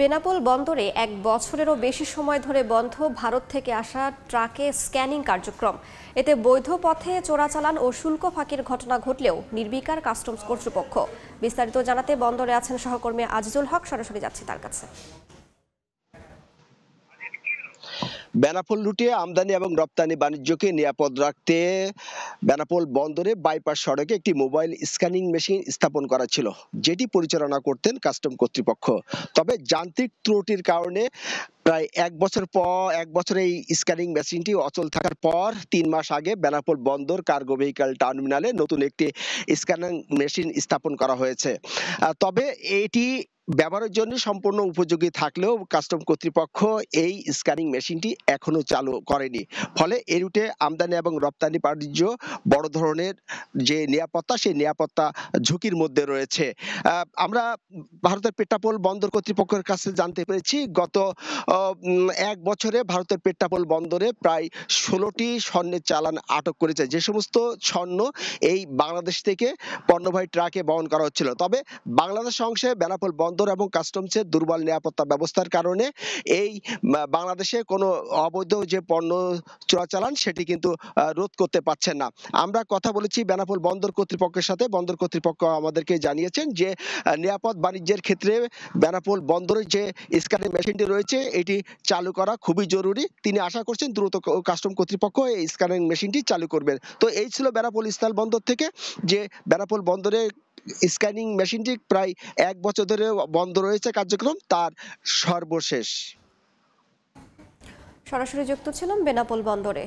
বেনাপোল বন্দরে ১ বছরেরও বেশি সময় ধরে বন্ধ ভারত থেকে আসা ট্রাকে স্ক্যানিং কার্যক্রম। এতে বৈধ পথে চোরাচালান ও শুল্ক ফাঁকির ঘটনা ঘটলেও নির্বিকার কাস্টমস কর্তৃপক্ষ। বিস্তারিত জানাতে বন্দরে আছেন সহকর্মী আজিজুল হক, সরাসরি যাচ্ছি তার কাছে। বেনাপোল রুটে আমদানি এবং রপ্তানি বাণিজ্যকে নিরাপদ রাখতে বেনাপোল বন্দরে বাইপাস সড়কে একটি মোবাইল স্ক্যানিং মেশিন স্থাপন করা ছিল, যেটি পরিচালনা করতেন কাস্টম কর্তৃপক্ষ। তবে যান্ত্রিক ত্রুটির কারণে প্রায় এক বছর এই স্ক্যানিং মেশিনটি অচল থাকার পর ৩ মাস আগে বেনাপোল বন্দর কার্গো ভেহিক্যাল টার্মিনালে নতুন একটি স্ক্যানিং মেশিন স্থাপন করা হয়েছে। তবে এটি ব্যবহারের জন্য সম্পূর্ণ উপযোগী থাকলেও কাস্টম কর্তৃপক্ষ এই স্ক্যানিং মেশিনটি এখনো চালু করেনি। ফলে এই রুটে আমদানি এবং রপ্তানি বাণিজ্য বড় ধরনের যে নিরাপত্তা, সেই নিরাপত্তা ঝুঁকির মধ্যে রয়েছে। আমরা ভারতের পেট্রাপোল বন্দর কর্তৃপক্ষের কাছে জানতে পেরেছি, গত ১ বছরে ভারতের পেট্রাপোল বন্দরে প্রায় ১৬টি স্বর্ণের চালান আটক করেছে, যে সমস্ত স্বর্ণ এই বাংলাদেশ থেকে পণ্যবাহী ট্রাকে বহন করা হচ্ছিল। তবে বাংলাদেশ অংশে বেনাপোল বন্দর এবং কাস্টমসের দুর্বল নিরাপত্তা ব্যবস্থার কারণে এই বাংলাদেশে কোনো অবৈধ যে পণ্য চোরাচালান সেটি কিন্তু রোধ করতে পারছেন না। আমরা কথা বলেছি বেনাপোল বন্দর কর্তৃপক্ষের সাথে। বন্দর কর্তৃপক্ষ আমাদেরকে জানিয়েছেন যে নিরাপদ বাণিজ্যের ক্ষেত্রে বেনাপোল বন্দরের যে স্ক্যানিং মেশিনটি রয়েছে এটি চালু করা খুবই জরুরি। তিনি আশা করছেন দ্রুত কাস্টম কর্তৃপক্ষ এই স্ক্যানিং মেশিনটি চালু করবেন। তো এই ছিল বেনাপোল স্থল বন্দর থেকে, যে বেনাপোল বন্দরে স্ক্যানিং মেশিনটি প্রায় ১ বছর ধরে বন্ধ রয়েছে কার্যক্রম, তার সর্বশেষ। সরাসরি যুক্ত ছিলাম বেনাপোল বন্দরে।